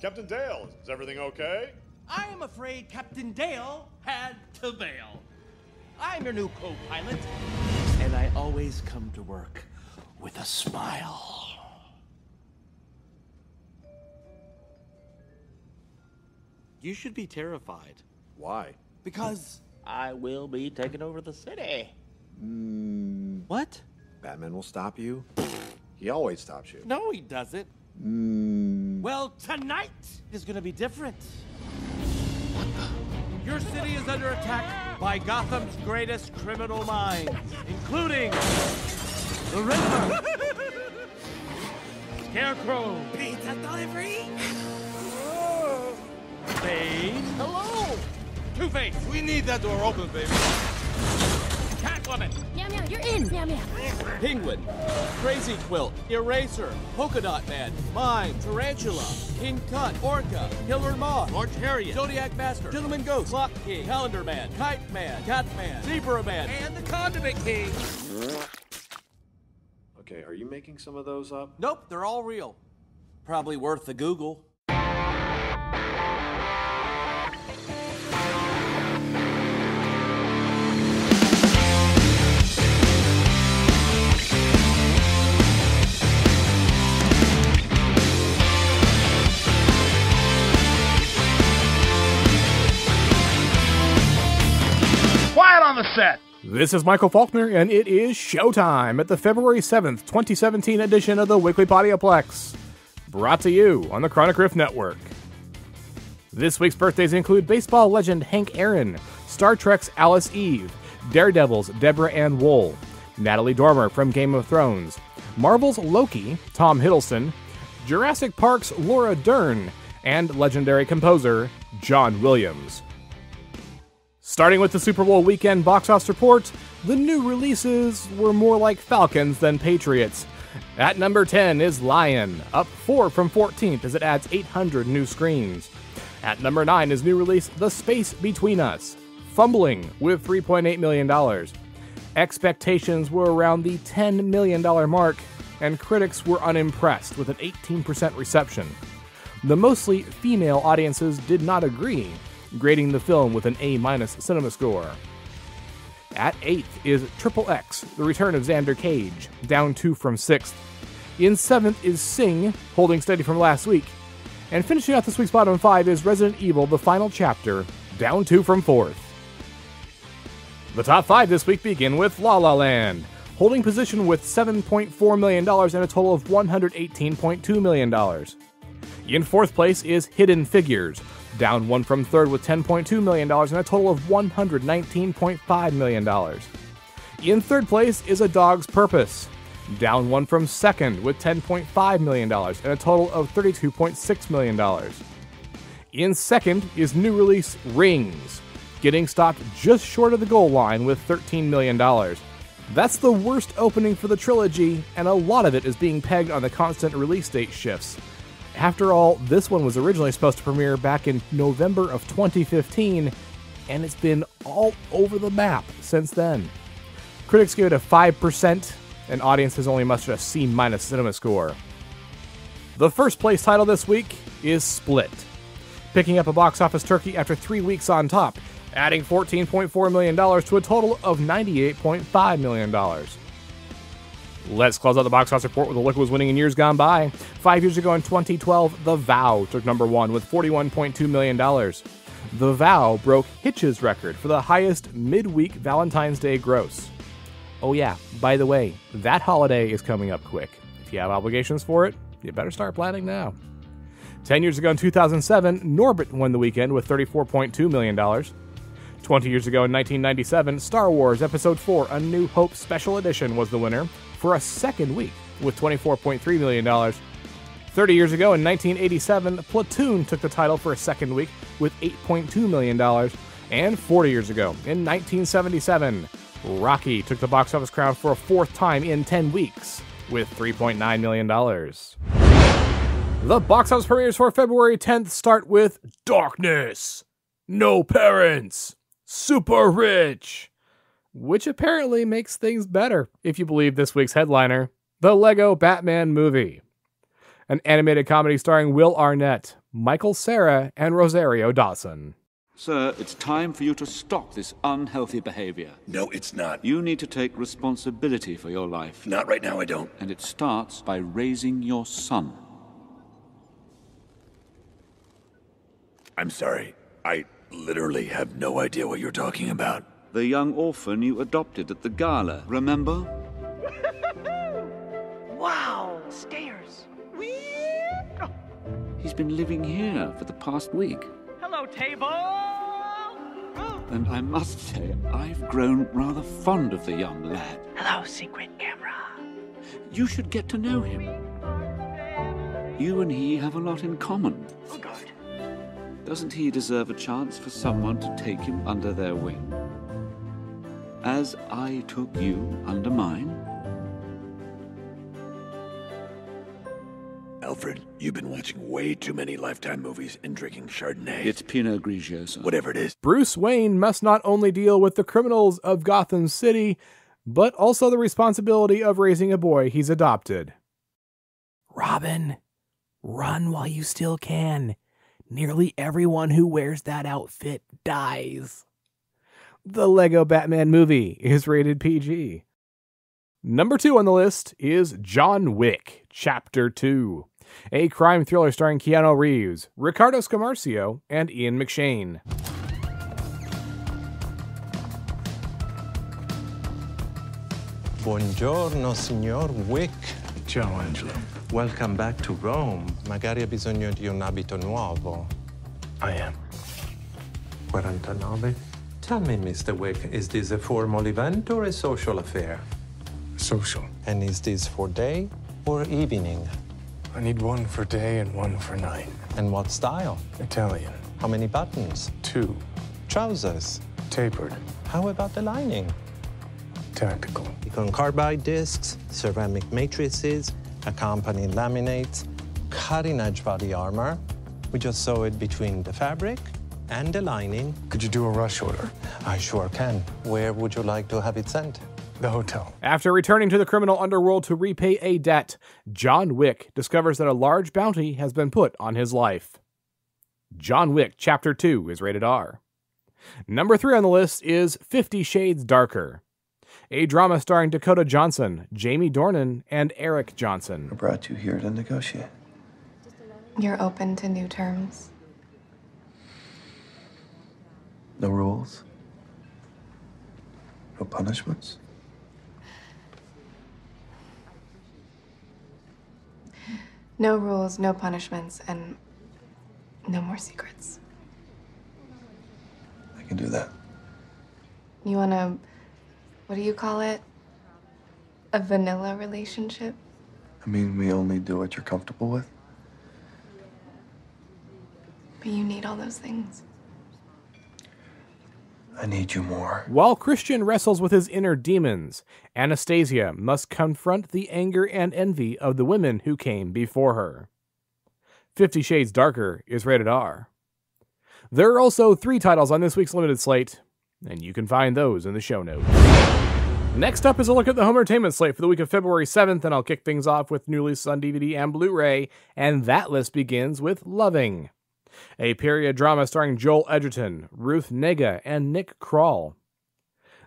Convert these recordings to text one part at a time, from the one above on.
Captain Dale, is everything okay? I am afraid Captain Dale had to bail. I'm your new co-pilot, and I always come to work with a smile. You should be terrified. Why? Because I will be taking over the city. What? Batman will stop you? He always stops you. No, he doesn't. Well, tonight is gonna be different. What the? Your city is under attack by Gotham's greatest criminal minds, including the Riddler, Scarecrow, pizza delivery, Bane, hello, Two-Face. We need that door open, baby. Catwoman, Meow meow, you're in. Meow meow. Penguin, Crazy Quilt, Eraser, Polka Dot Man, Mime, Tarantula, King Tut, Orca, Killer Moth, Orange Harriet, Zodiac Master, Gentleman Ghost, Clock King, Calendar Man, Kite Man, Cat Man, Zebra Man, and the Condiment King. Okay, are you making some of those up? Nope, they're all real. Probably worth the Google. Quiet on the set! This is Michael Faulkner, and it is showtime at the February 7th, 2017 edition of the Weekly Podioplex, brought to you on the Chronic Riff Network. This week's birthdays include baseball legend Hank Aaron, Star Trek's Alice Eve, Daredevil's Deborah Ann Woll, Natalie Dormer from Game of Thrones, Marvel's Loki, Tom Hiddleston, Jurassic Park's Laura Dern, and legendary composer John Williams. Starting with the Super Bowl weekend box office report, the new releases were more like Falcons than Patriots. At number 10 is Lion, up 4 from 14th as it adds 800 new screens. At number 9 is new release The Space Between Us, fumbling with $3.8 million. Expectations were around the $10 million mark, and critics were unimpressed with an 18% reception. The mostly female audiences did not agree, grading the film with an A- cinema score. At 8th is Triple X, The Return of Xander Cage, down 2 from 6th. In 7th is Sing, holding steady from last week. And finishing out this week's bottom 5 is Resident Evil, The Final Chapter, down 2 from 4th. The top 5 this week begin with La La Land, holding position with $7.4 million and a total of $118.2 million. In 4th place is Hidden Figures, down 1 from 3rd with $10.2 million and a total of $119.5 million. In 3rd place is A Dog's Purpose, down 1 from 2nd with $10.5 million and a total of $32.6 million. In 2nd is new release Rings, getting stopped just short of the goal line with $13 million. That's the worst opening for the trilogy, and a lot of it is being pegged on the constant release date shifts. After all, this one was originally supposed to premiere back in November of 2015, and it's been all over the map since then. Critics give it a 5%, and audiences only mustered a C- cinema score. The first place title this week is Split, picking up a box office turkey after 3 weeks on top, adding $14.4 million to a total of $98.5 million. Let's close out the box office report with a look at what was winning in years gone by. 5 years ago in 2012, The Vow took number 1 with $41.2 million. The Vow broke Hitch's record for the highest midweek Valentine's Day gross. Oh yeah, by the way, that holiday is coming up quick. If you have obligations for it, you better start planning now. 10 years ago in 2007, Norbit won the weekend with $34.2 million. 20 years ago in 1997, Star Wars Episode 4 A New Hope Special Edition was the winner for a second week with $24.3 million. 30 years ago in 1987, Platoon took the title for a second week with $8.2 million. And 40 years ago in 1977, Rocky took the box office crown for a fourth time in 10 weeks with $3.9 million. The box office premieres for February 10th start with Darkness, No Parents, Super Rich, which apparently makes things better, if you believe this week's headliner, The Lego Batman Movie. An animated comedy starring Will Arnett, Michael Cera and Rosario Dawson. Sir, it's time for you to stop this unhealthy behavior. No, it's not. You need to take responsibility for your life. Not right now, I don't. And it starts by raising your son. I'm sorry. I literally have no idea what you're talking about. The young orphan you adopted at the gala, remember? Wow, stairs. He's been living here for the past week. Hello, table. And I must say, I've grown rather fond of the young lad. Hello, secret camera. You should get to know him. You and he have a lot in common. Oh, God. Doesn't he deserve a chance for someone to take him under their wing? As I took you under mine? Alfred, you've been watching way too many Lifetime movies and drinking Chardonnay. It's Pinot Grigio, sir. Whatever it is. Bruce Wayne must not only deal with the criminals of Gotham City, but also the responsibility of raising a boy he's adopted. Robin, run while you still can. Nearly everyone who wears that outfit dies. The Lego Batman movie is rated PG. Number 2 on the list is John Wick, Chapter 2, a crime thriller starring Keanu Reeves, Ricardo Scamarcio, and Ian McShane. Buongiorno, signor Wick. Ciao, Angelo. Welcome back to Rome. Magari ha bisogno di un abito nuovo. I am. 49. Tell me, Mr. Wick, is this a formal event or a social affair? Social. And is this for day or evening? I need one for day and one for night. And what style? Italian. How many buttons? 2. Trousers? Tapered. How about the lining? Tactical. Silicon carbide discs, ceramic matrices, accompanying laminates, cutting-edge body armor. We just sew it between the fabric and the lining. Could you do a rush order? I sure can. Where would you like to have it sent? The hotel. After returning to the criminal underworld to repay a debt, John Wick discovers that a large bounty has been put on his life. John Wick Chapter 2 is rated R. Number 3 on the list is 50 Shades Darker, a drama starring Dakota Johnson, Jamie Dornan, and Eric Johnson. I brought you here to negotiate. You're open to new terms? No rules? No punishments? No rules, no punishments, and no more secrets. I can do that. You want a, what do you call it? A vanilla relationship? I mean, we only do what you're comfortable with. But you need all those things. I need you more. While Christian wrestles with his inner demons, Anastasia must confront the anger and envy of the women who came before her. 50 Shades Darker is rated R. There are also 3 titles on this week's limited slate, and you can find those in the show notes. Next up is a look at the home entertainment slate for the week of February 7th, and I'll kick things off with new releases on DVD and Blu-ray, and that list begins with Loving, a period drama starring Joel Edgerton, Ruth Negga, and Nick Kroll.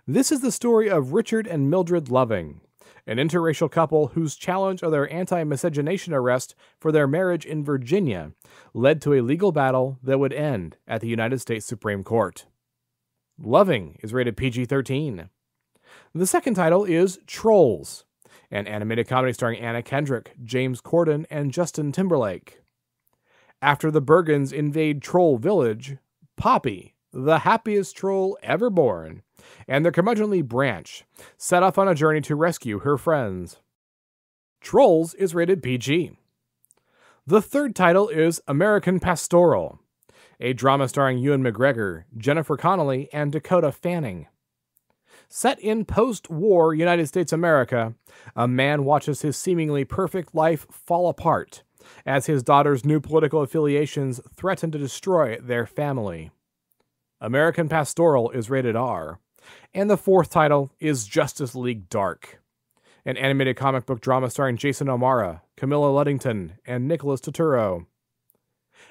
This is the story of Richard and Mildred Loving, an interracial couple whose challenge of their anti-miscegenation arrest for their marriage in Virginia led to a legal battle that would end at the United States Supreme Court. Loving is rated PG-13. The second title is Trolls, an animated comedy starring Anna Kendrick, James Corden, and Justin Timberlake. After the Bergens invade Troll Village, Poppy, the happiest troll ever born, and their curmudgeonly branch set off on a journey to rescue her friends. Trolls is rated PG. The third title is American Pastoral, a drama starring Ewan McGregor, Jennifer Connelly, and Dakota Fanning. Set in post-war United States America, a man watches his seemingly perfect life fall apart as his daughter's new political affiliations threaten to destroy their family. American Pastoral is rated R. And the fourth title is Justice League Dark, an animated comic book drama starring Jason O'Mara, Camilla Luddington, and Nicholas Turturro.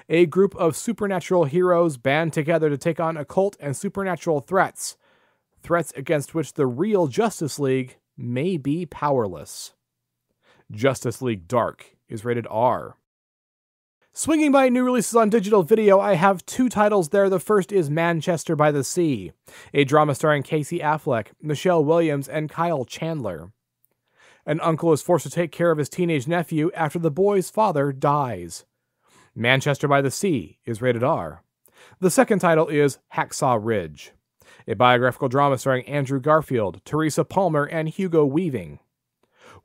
A group of supernatural heroes band together to take on occult and supernatural threats against which the real Justice League may be powerless. Justice League Dark is rated R. Swinging by new releases on digital video, I have two titles there. The first is Manchester by the Sea, a drama starring Casey Affleck, Michelle Williams, and Kyle Chandler. An uncle is forced to take care of his teenage nephew after the boy's father dies. Manchester by the Sea is rated R. The second title is Hacksaw Ridge, a biographical drama starring Andrew Garfield, Teresa Palmer, and Hugo Weaving.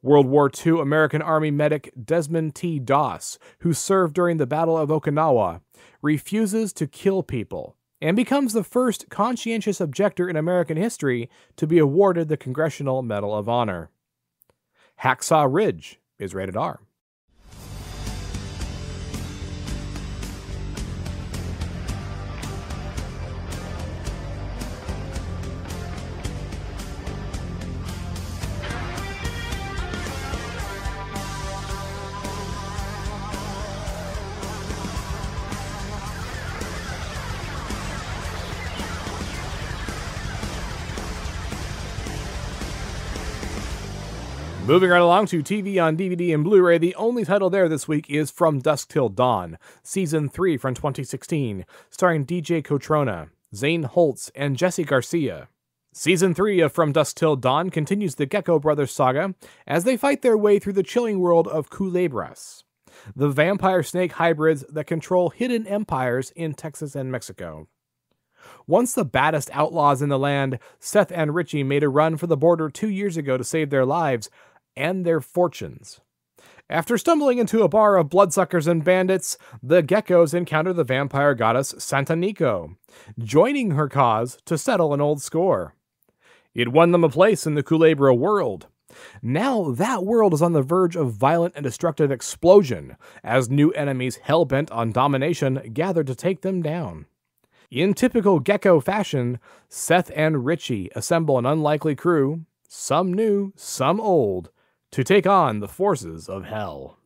World War II American Army medic Desmond T. Doss, who served during the Battle of Okinawa, refuses to kill people and becomes the first conscientious objector in American history to be awarded the Congressional Medal of Honor. Hacksaw Ridge is rated R. Moving right along to TV on DVD and Blu-ray, the only title there this week is From Dusk Till Dawn, Season 3 from 2016, starring DJ Cotrona, Zane Holtz, and Jesse Garcia. Season 3 of From Dusk Till Dawn continues the Gecko Brothers saga as they fight their way through the chilling world of Culebras, the vampire-snake hybrids that control hidden empires in Texas and Mexico. Once the baddest outlaws in the land, Seth and Richie made a run for the border 2 years ago to save their lives and their fortunes. After stumbling into a bar of bloodsuckers and bandits, the geckos encounter the vampire goddess Santa Nico, joining her cause to settle an old score. It won them a place in the Culebra world. Now that world is on the verge of violent and destructive explosion, as new enemies hell-bent on domination gather to take them down. In typical gecko fashion, Seth and Richie assemble an unlikely crew, some new, some old, to take on the forces of hell.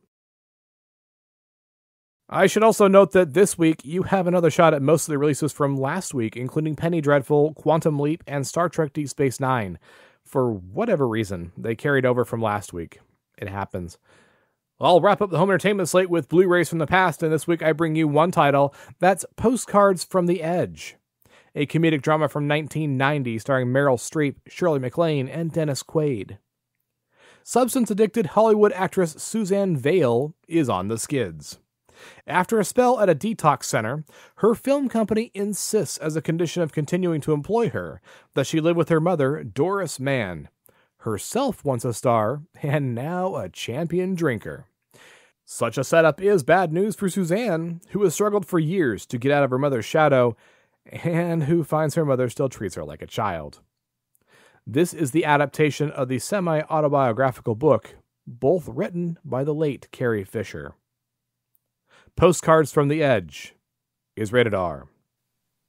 I should also note that this week you have another shot at most of the releases from last week, including Penny Dreadful, Quantum Leap, and Star Trek Deep Space Nine. For whatever reason, they carried over from last week. It happens. I'll wrap up the home entertainment slate with Blu-rays from the past, and this week I bring you one title. That's Postcards from the Edge, a comedic drama from 1990 starring Meryl Streep, Shirley MacLaine, and Dennis Quaid. Substance-addicted Hollywood actress Suzanne Vale is on the skids. After a spell at a detox center, her film company insists, as a condition of continuing to employ her, that she live with her mother, Doris Mann, herself once a star, and now a champion drinker. Such a setup is bad news for Suzanne, who has struggled for years to get out of her mother's shadow, and who finds her mother still treats her like a child. This is the adaptation of the semi-autobiographical book, both written by the late Carrie Fisher. Postcards from the Edge is rated R.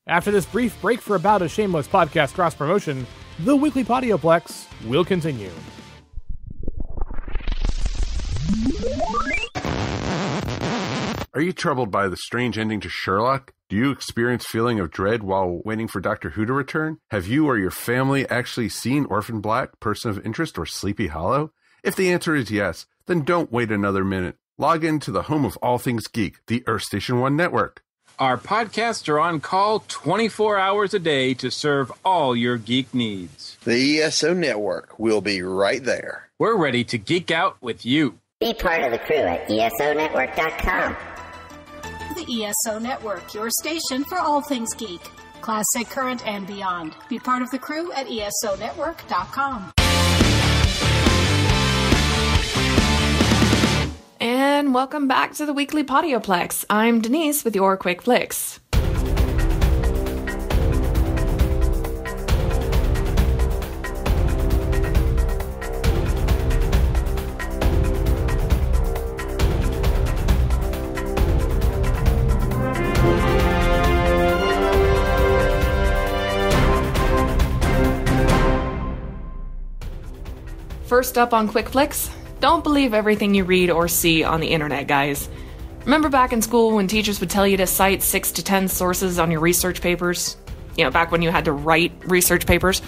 After this brief break for about a shameless podcast cross-promotion, the Weekly Podioplex will continue. Are you troubled by the strange ending to Sherlock? Do you experience feeling of dread while waiting for Doctor Who to return? Have you or your family actually seen Orphan Black, Person of Interest, or Sleepy Hollow? If the answer is yes, then don't wait another minute. Log in to the home of all things geek, the Earth Station 1 network. Our podcasts are on call 24 hours a day to serve all your geek needs. The ESO network will be right there. We're ready to geek out with you. Be part of the crew at ESOnetwork.com. The ESO Network, your station for all things geek. Classic, current, and beyond. Be part of the crew at ESOnetwork.com. And welcome back to the Weekly Podioplex. I'm Denise with your Quick Flicks. First up on Quick Flicks, don't believe everything you read or see on the internet, guys. Remember back in school when teachers would tell you to cite 6 to 10 sources on your research papers? You know, back when you had to write research papers?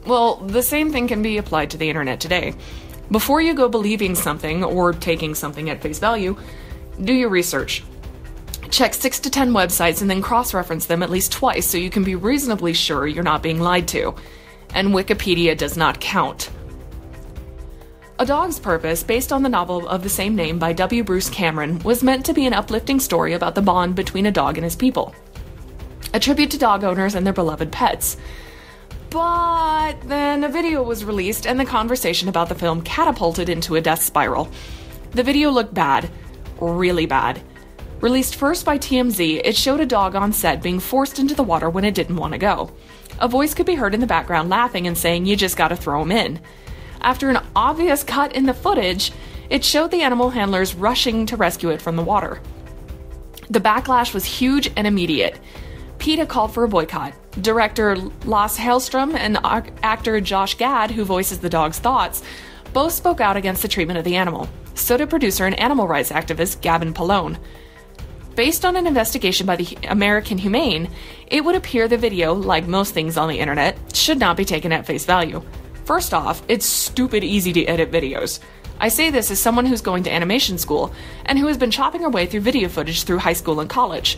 Well, the same thing can be applied to the internet today. Before you go believing something or taking something at face value, do your research. Check 6 to 10 websites and then cross-reference them at least twice so you can be reasonably sure you're not being lied to. And Wikipedia does not count. A Dog's Purpose, based on the novel of the same name by W. Bruce Cameron, was meant to be an uplifting story about the bond between a dog and his people. A tribute to dog owners and their beloved pets. But then a video was released and the conversation about the film catapulted into a death spiral. The video looked bad. Really bad. Released first by TMZ, it showed a dog on set being forced into the water when it didn't want to go. A voice could be heard in the background laughing and saying, "You just gotta throw him in." After an obvious cut in the footage, it showed the animal handlers rushing to rescue it from the water. The backlash was huge and immediate. PETA called for a boycott. Director Lasse Hallström and actor Josh Gad, who voices the dog's thoughts, both spoke out against the treatment of the animal. So did producer and animal rights activist Gavin Pallone. Based on an investigation by the American Humane, it would appear the video, like most things on the internet, should not be taken at face value. First off, it's stupid easy to edit videos. I say this as someone who's going to animation school and who has been chopping her way through video footage through high school and college.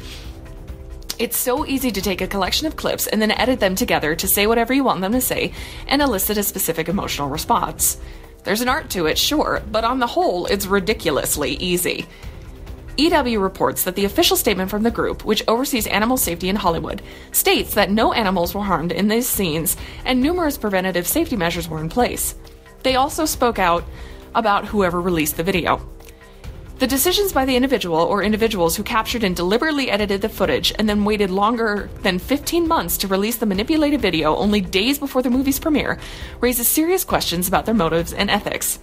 It's so easy to take a collection of clips and then edit them together to say whatever you want them to say and elicit a specific emotional response. There's an art to it, sure, but on the whole, it's ridiculously easy. EW reports that the official statement from the group, which oversees animal safety in Hollywood, states that no animals were harmed in these scenes and numerous preventative safety measures were in place. They also spoke out about whoever released the video. The decisions by the individual or individuals who captured and deliberately edited the footage and then waited longer than 15 months to release the manipulated video only days before the movie's premiere raises serious questions about their motives and ethics.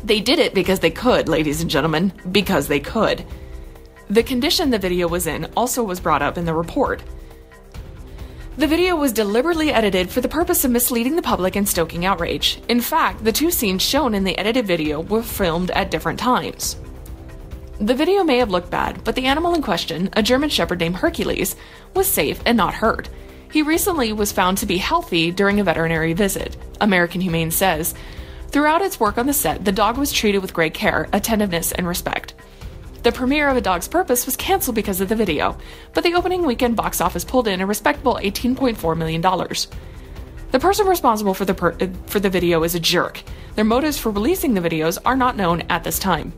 They did it because they could, ladies and gentlemen, because they could. The condition the video was in also was brought up in the report. The video was deliberately edited for the purpose of misleading the public and stoking outrage. In fact, the two scenes shown in the edited video were filmed at different times. The video may have looked bad, but the animal in question, a German Shepherd named Hercules, was safe and not hurt. He recently was found to be healthy during a veterinary visit, American Humane says. Throughout its work on the set, the dog was treated with great care, attentiveness, and respect. The premiere of A Dog's Purpose was canceled because of the video, but the opening weekend box office pulled in a respectable $18.4 million. The person responsible for the video is a jerk. Their motives for releasing the videos are not known at this time.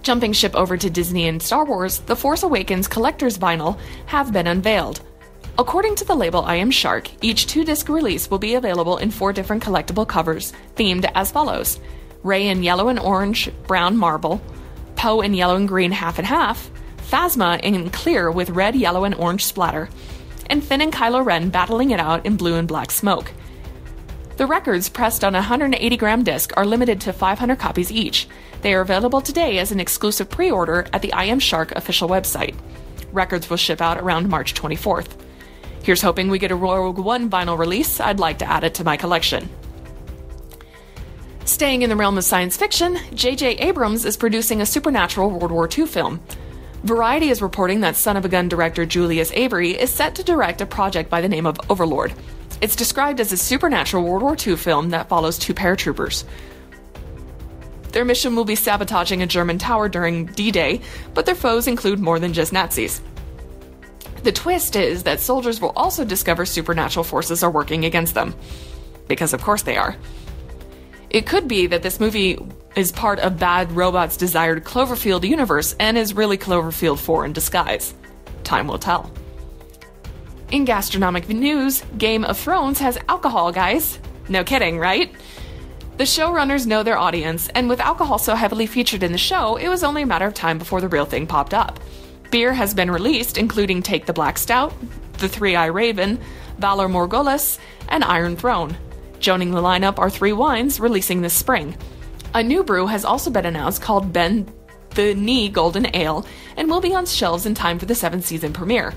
Jumping ship over to Disney and Star Wars, The Force Awakens collector's vinyl have been unveiled. According to the label I Am Shark, each 2-disc release will be available in 4 different collectible covers, themed as follows: Rey in yellow and orange, brown marble, Poe in yellow and green half and half, Phasma in clear with red, yellow, and orange splatter, and Finn and Kylo Ren battling it out in blue and black smoke. The records, pressed on a 180-gram disc, are limited to 500 copies each. They are available today as an exclusive pre-order at the I Am Shark official website. Records will ship out around March 24th. Here's hoping we get a Rogue One vinyl release. I'd like to add it to my collection. Staying in the realm of science fiction, J.J. Abrams is producing a supernatural World War II film. Variety is reporting that Son of a Gun director Julius Avery is set to direct a project by the name of Overlord. It's described as a supernatural World War II film that follows 2 paratroopers. Their mission will be sabotaging a German tower during D-Day, but their foes include more than just Nazis. The twist is that soldiers will also discover supernatural forces are working against them. Because of course they are. It could be that this movie is part of Bad Robot's desired Cloverfield universe and is really Cloverfield 4 in disguise. Time will tell. In gastronomic news, Game of Thrones has alcohol, guys. No kidding, right? The showrunners know their audience, and with alcohol so heavily featured in the show, it was only a matter of time before the real thing popped up. Beer has been released, including Take the Black Stout, The Three-Eye Raven, Valor Morghulis, and Iron Throne. Joining the lineup are 3 wines releasing this spring. A new brew has also been announced called Ben the Knee Golden Ale and will be on shelves in time for the 7th season premiere.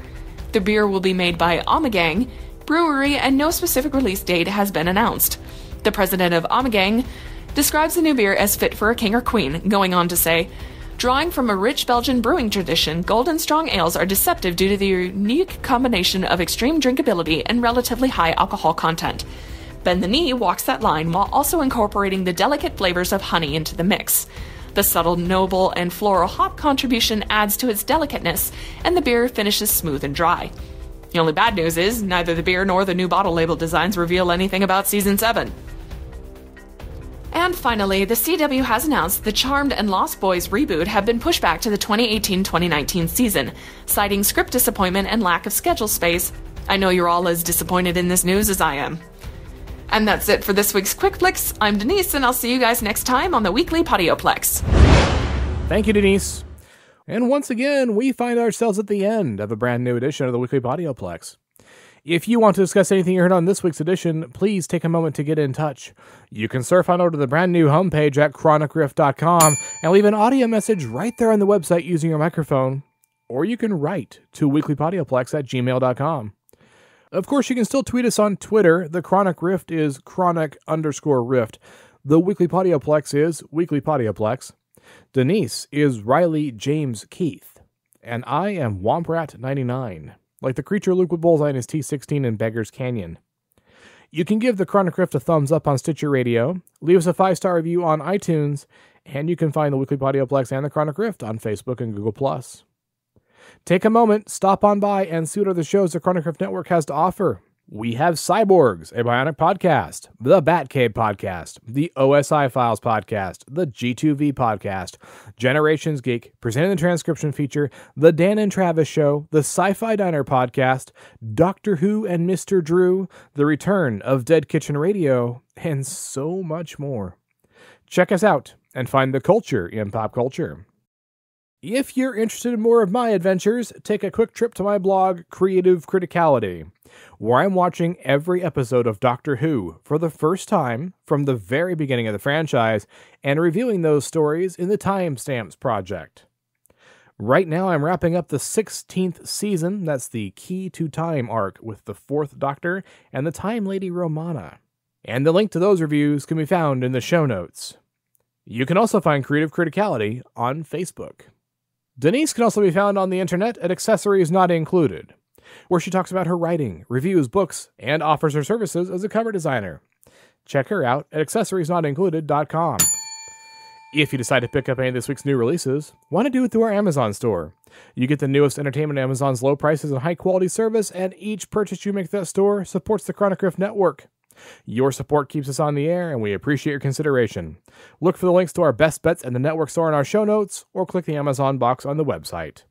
The beer will be made by Ommegang Brewery and no specific release date has been announced. The president of Ommegang, describes the new beer as fit for a king or queen, going on to say, drawing from a rich Belgian brewing tradition, Golden Strong ales are deceptive due to the unique combination of extreme drinkability and relatively high alcohol content. Bend the Knee walks that line while also incorporating the delicate flavors of honey into the mix. The subtle, noble, and floral hop contribution adds to its delicateness, and the beer finishes smooth and dry. The only bad news is, neither the beer nor the new bottle label designs reveal anything about Season 7. And finally, the CW has announced the Charmed and Lost Boys reboot have been pushed back to the 2018-2019 season, citing script disappointment and lack of schedule space. I know you're all as disappointed in this news as I am. And that's it for this week's Quick Flicks. I'm Denise, and I'll see you guys next time on the Weekly Podioplex. Thank you, Denise. And once again, we find ourselves at the end of a brand new edition of the Weekly Podioplex. If you want to discuss anything you heard on this week's edition, please take a moment to get in touch. You can surf on over to the brand new homepage at chronicriff.com and leave an audio message right there on the website using your microphone. Or you can write to weeklypodioplex@gmail.com. Of course, you can still tweet us on Twitter. The Chronic Rift is chronic_rift. The Weekly Podioplex is Weekly Podioplex. Denise is Riley James Keith. And I am Womprat99, like the creature Luke with bullseye in his T16 in Beggar's Canyon. You can give the Chronic Rift a thumbs up on Stitcher Radio, leave us a 5-star review on iTunes, and you can find the Weekly Podioplex and the Chronic Rift on Facebook and Google+. Take a moment, stop on by, and see what other shows the Chronic Rift Network has to offer. We have Cyborgs, a Bionic podcast, the Batcave podcast, the OSI Files podcast, the G2V podcast, Generations Geek, presenting the transcription feature, the Dan and Travis Show, the Sci-Fi Diner podcast, Doctor Who and Mr. Drew, the return of Dead Kitchen Radio, and so much more. Check us out and find the culture in pop culture. If you're interested in more of my adventures, take a quick trip to my blog, Creative Criticality, where I'm watching every episode of Doctor Who for the first time from the very beginning of the franchise and reviewing those stories in the Timestamps Project. Right now I'm wrapping up the 16th season, that's the Key to Time arc with the 4th Doctor and the Time Lady Romana. And the link to those reviews can be found in the show notes. You can also find Creative Criticality on Facebook. Denise can also be found on the internet at Accessories Not Included, where she talks about her writing, reviews books, and offers her services as a cover designer. Check her out at accessoriesnotincluded.com. If you decide to pick up any of this week's new releases, why not do it through our Amazon store? You get the newest entertainment at Amazon's low prices and high-quality service, and each purchase you make at that store supports the Chronic Rift Network. Your support keeps us on the air, and we appreciate your consideration. Look for the links to our best bets and the network store in our show notes, or click the Amazon box on the website.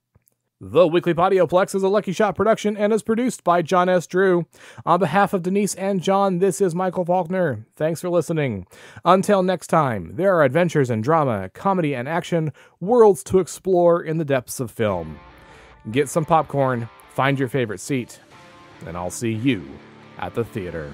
The Weekly Podioplex is a Lucky Shot production and is produced by John S. Drew. On behalf of Denise and John, this is Michael Faulkner. Thanks for listening. Until next time, there are adventures in drama, comedy, and action, worlds to explore in the depths of film. Get some popcorn, find your favorite seat, and I'll see you at the theater.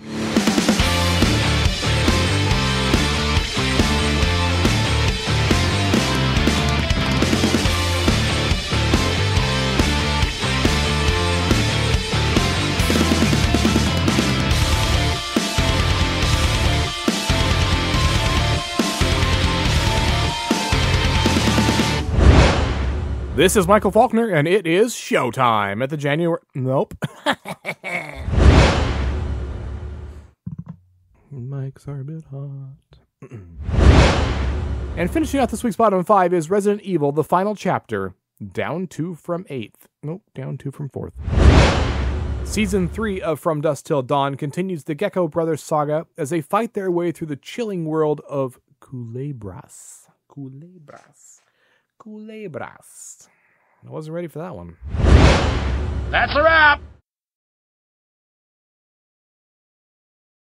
This is Michael Faulkner, and it is showtime at the January... Nope. Mics are a bit hot. And finishing out this week's bottom 5 is Resident Evil, the final chapter, down 2 from 8th. Nope, down 2 from 4th. Season 3 of From Dusk Till Dawn continues the Gecko Brothers saga as they fight their way through the chilling world of Culebras. I wasn't ready for that one. That's a wrap.